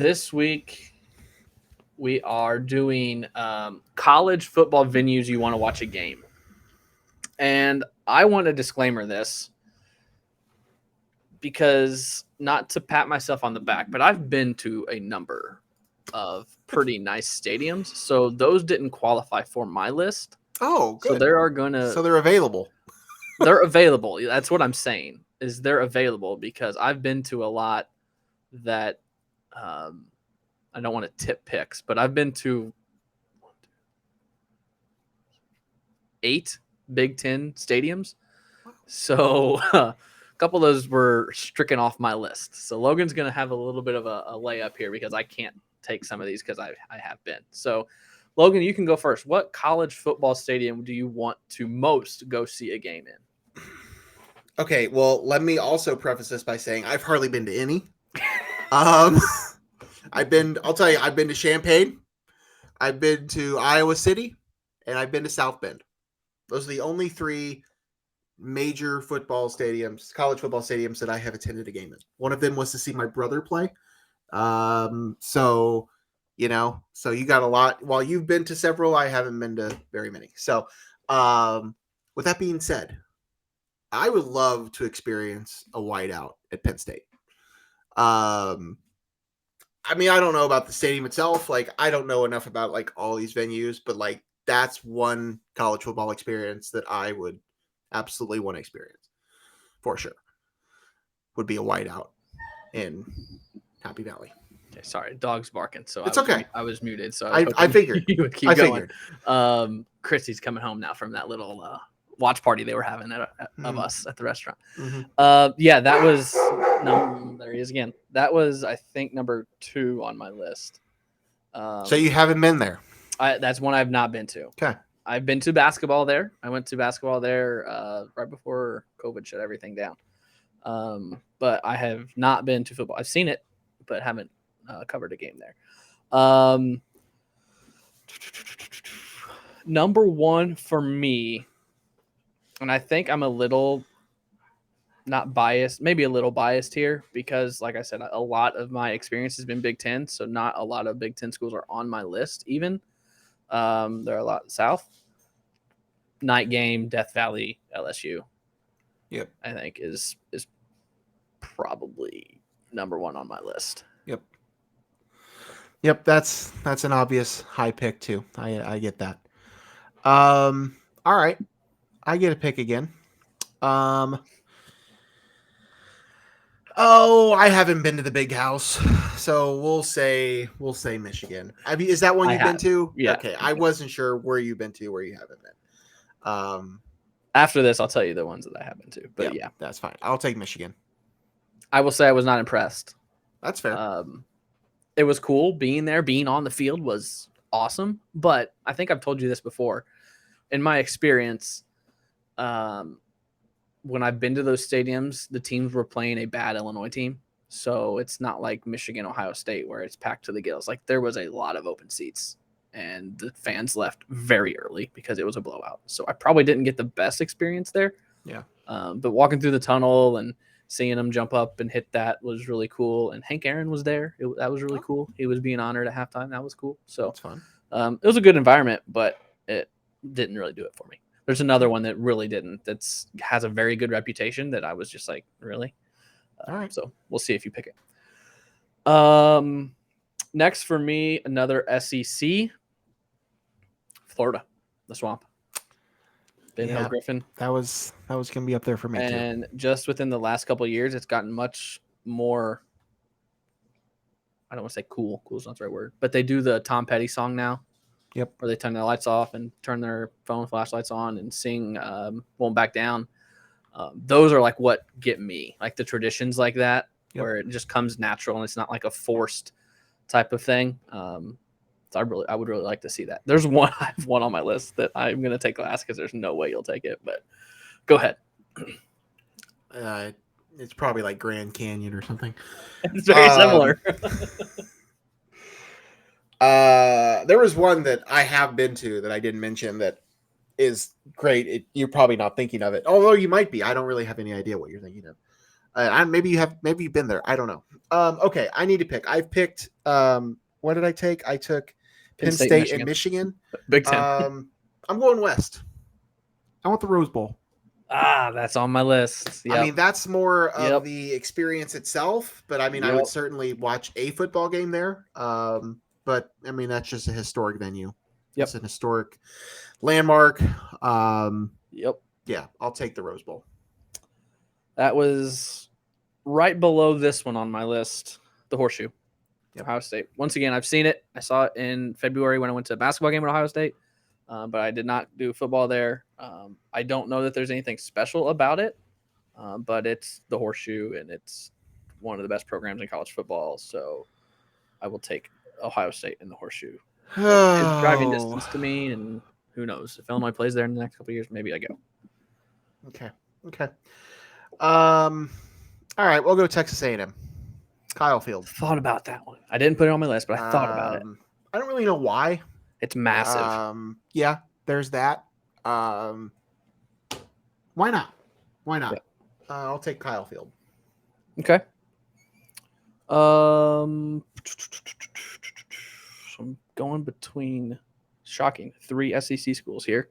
This week we are doing college football venues you want to watch a game. And I want to disclaimer this because not to pat myself on the back, but I've been to a number of pretty nice stadiums. So those didn't qualify for my list. Oh, So good. there are going to So they're available. they're available. That's what I'm saying. Is they're available because I've been to a lot that um, I don't want to tip picks, but I've been to 8 Big Ten stadiums. So a couple of those were stricken off my list. So Logan's going to have a little bit of a layup here because I can't take some of these because I have been. So Logan, you can go first. What college football stadium do you want to most go see a game in? Okay, well, let me also preface this by saying I've hardly been to any. Um, I'll tell you, I've been to Champaign, I've been to Iowa City, and I've been to South Bend. Those are the only three major college football stadiums that I have attended a game in. One of them was to see my brother play. So you got a lot. While you've been to several, I haven't been to very many. So, with that being said, I would love to experience a whiteout at Penn State. I mean, I don't know about the stadium itself. Like, I don't know enough about like all these venues, but like that's one college football experience that I would absolutely want to experience for sure. Would be a whiteout in Happy Valley. Okay, sorry, dog's barking, so It's okay. I was muted, so I figured you would keep I going. figured. Christy's coming home now from that little watch party they were having of us at the restaurant. Mm-hmm. Yeah, that was there he is again. That was I think number 2 on my list. So you haven't been there? That's one I've not been to. Okay. I've been to basketball there. I went to basketball there right before COVID shut everything down. But I have not been to football. I've seen it, but haven't covered a game there. Number 1 for me, and I think I'm a little not biased, maybe a little biased here because, like I said, a lot of my experience has been Big Ten, so not a lot of Big Ten schools are on my list even. There are a lot south. Night game, Death Valley, LSU. Yep. I think is probably number 1 on my list. Yep, that's an obvious high pick too. I get that. All right, I get a pick again. I haven't been to the Big House, so we'll say Michigan. I mean, is that one you've been to? Yeah. Okay, I wasn't sure where you've been to, where you haven't been. After this, I'll tell you the ones that I have been to. But yeah, that's fine. I'll take Michigan. I will say I was not impressed. That's fair. It was cool being there. Being on the field was awesome. But I think I've told you this before. In my experience, when I've been to those stadiums, the teams were playing a bad Illinois team. So it's not like Michigan, Ohio State, where it's packed to the gills. Like there was a lot of open seats, and the fans left very early because it was a blowout. So I probably didn't get the best experience there. Yeah. But walking through the tunnel and seeing him jump up and hit that was really cool. And Hank Aaron was there. That was really cool. He was being honored at halftime. That was cool. So that's fun. It was a good environment, but it didn't really do it for me. There's another one that really didn't. Has a very good reputation that I was just like, really? All right. So we'll see if you pick it. Next for me, another SEC, Florida, the Swamp. Ben Hill Griffin. That was going to be up there for me too. And just within the last couple of years, it's gotten much more. I don't want to say cool. Cool is not the right word, but they do the Tom Petty song now. Yep. Where they turn their lights off and turn their phone flashlights on and sing "Won't Back Down." Those are like what get me, like the traditions like that, where it just comes natural and it's not like a forced type of thing. So I would really like to see that. There's one I have one on my list that I'm gonna take last because there's no way you'll take it. But go ahead. It's probably like Grand Canyon or something. It's very similar. There was one that I have been to that I didn't mention that is great. You're probably not thinking of it, although you might be. I don't really have any idea what you're thinking of. Maybe you've been there. I don't know. Okay, I need to pick. I've picked. What did I take? I took Penn State and Michigan. Big Ten. I'm going West. I want the Rose Bowl. That's on my list. Yep. I mean, that's more of the experience itself, but I mean, I would certainly watch a football game there. But I mean, that's just a historic venue. Yep. It's an historic landmark. Yep. Yeah, I'll take the Rose Bowl. That was right below this one on my list, the Horseshoe. Yep. Ohio State. Once again, I've seen it. I saw it in February when I went to a basketball game at Ohio State, but I did not do football there. I don't know that there's anything special about it, but it's the Horseshoe, and it's one of the best programs in college football. So I will take Ohio State in the Horseshoe. It's driving distance to me, and who knows? If Illinois plays there in the next couple of years, maybe I go. Okay. All right, we'll go Texas A&M. Kyle Field. Thought about that one. I didn't put it on my list, but I thought about it. I don't really know why. It's massive. Yeah, there's that. Why not? Yeah. I'll take Kyle Field. Okay. So I'm going between shocking 3 SEC schools here.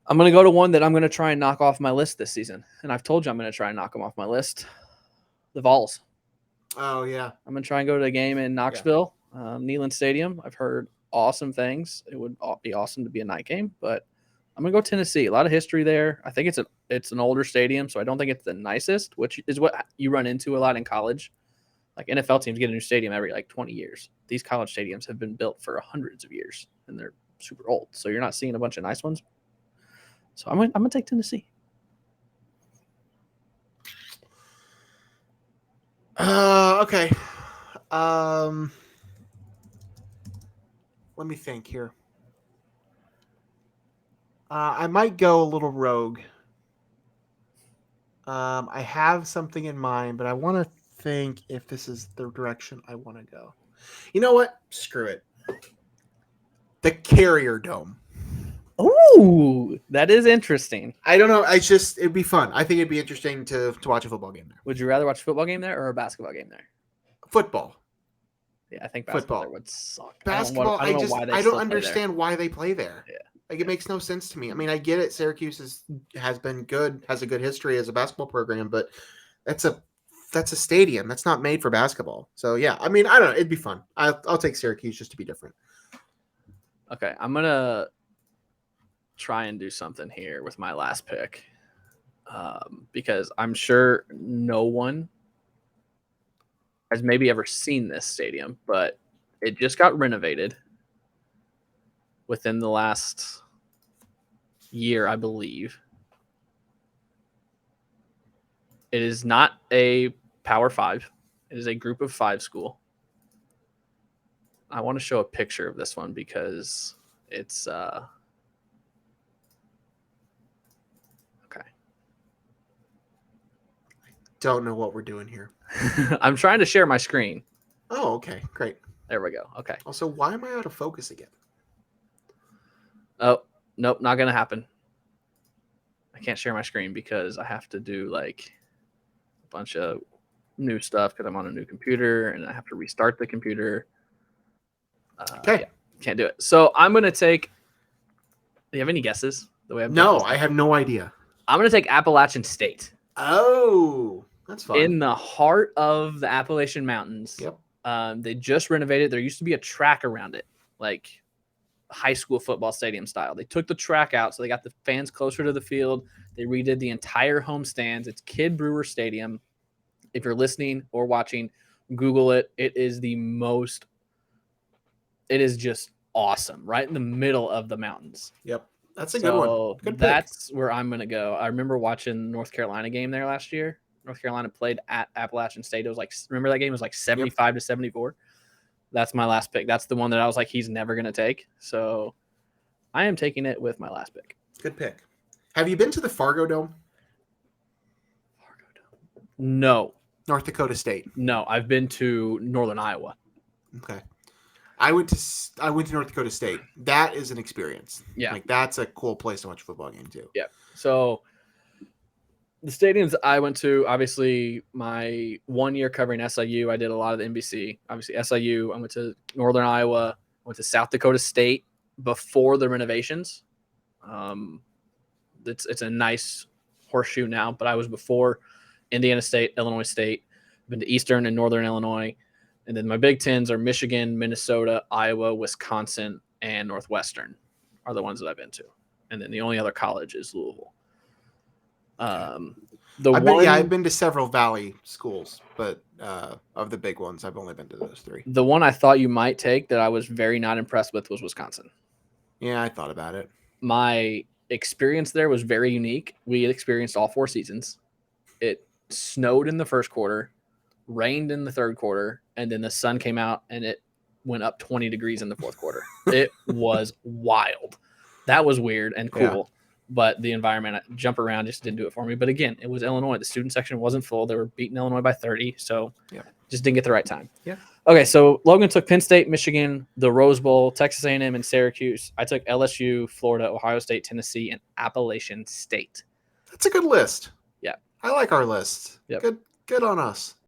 I'm going to go to one that I'm going to try and knock off my list this season. And I've told you I'm going to try and knock them off my list. The Vols. Oh, yeah. I'm going to try and go to a game in Knoxville, Neyland Stadium. I've heard awesome things. It would be awesome to be a night game, but I'm going to go Tennessee. A lot of history there. I think it's an older stadium, so I don't think it's the nicest, which is what you run into a lot in college. Like NFL teams get a new stadium every 20 years. These college stadiums have been built for hundreds of years, and they're super old. So you're not seeing a bunch of nice ones. So I'm going to take Tennessee. Okay. Let me think here. I might go a little rogue. I have something in mind, but I want to think if this is the direction I want to go. You know what? Screw it. The Carrier Dome. Ooh, that is interesting. I don't know. It'd be fun. I think it'd be interesting to watch a football game there. Would you rather watch a football game there or a basketball game there? Football. Yeah, I think basketball there would suck. Basketball, I don't understand why they play there. Yeah. It makes no sense to me. I mean, I get it. Syracuse has been good, has a good history as a basketball program, but that's a stadium. That's not made for basketball. So yeah, I mean, I don't know. It'd be fun. I'll take Syracuse just to be different. Okay, I'm gonna try and do something here with my last pick, because I'm sure no one has maybe ever seen this stadium, but it just got renovated within the last year, I believe. It is not a Power 5. It is a Group of 5 school. I want to show a picture of this one because it's okay. Don't know what we're doing here. I'm trying to share my screen. Oh, okay. Great. There we go. Okay. Also, why am I out of focus again? Oh, nope, not going to happen. I can't share my screen because I have to do a bunch of new stuff because I'm on a new computer and I have to restart the computer. Okay. Yeah, can't do it. So I'm going to take. Do you have any guesses? No, I have no idea. I'm going to take Appalachian State. Oh, that's fun. In the heart of the Appalachian Mountains. Yep. They just renovated. There used to be a track around it, like high school football stadium style. They took the track out, so they got the fans closer to the field. They redid the entire home stands. It's Kid Brewer Stadium. If you're listening or watching, Google it. It is just awesome, right in the middle of the mountains. Yep. That's a good one. Good pick. That's where I'm going to go. I remember watching North Carolina game there last year. North Carolina played at Appalachian State. It was remember that game was 75 to 74. That's my last pick. That's the one that I was like, he's never going to take. So I am taking it with my last pick. Good pick. Have you been to the Fargo Dome? No. North Dakota State. No, I've been to Northern Iowa. Okay. I went to North Dakota State. That is an experience. Yeah. That's a cool place to watch a football game too. Yeah. So The stadiums I went to, obviously, my 1 year covering SIU, I did a lot of the NBC. Obviously, SIU, I went to Northern Iowa, went to South Dakota State before the renovations. Um, it's a nice horseshoe now, but I was before Indiana State, Illinois State. I've been to Eastern and Northern Illinois. And then my Big Tens are Michigan, Minnesota, Iowa, Wisconsin, and Northwestern are the ones that I've been to. And then the only other college is Louisville. I've been to several Valley schools, but of the big ones, I've only been to those three. The one I thought you might take that I was very not impressed with was Wisconsin. Yeah, I thought about it. My experience there was very unique. We had experienced all 4 seasons. It snowed in the first quarter, rained in the third quarter, and then the sun came out and it went up 20 degrees in the fourth quarter. It was wild. That was weird and cool. Yeah. But the environment, jump around, just didn't do it for me. But again, it was Illinois. The student section wasn't full. They were beating Illinois by 30. So just didn't get the right time. Yeah. Okay, so Logan took Penn State, Michigan, the Rose Bowl, Texas A&M, and Syracuse. I took LSU, Florida, Ohio State, Tennessee, and Appalachian State. That's a good list. Yeah. I like our list. Yep. Good on us.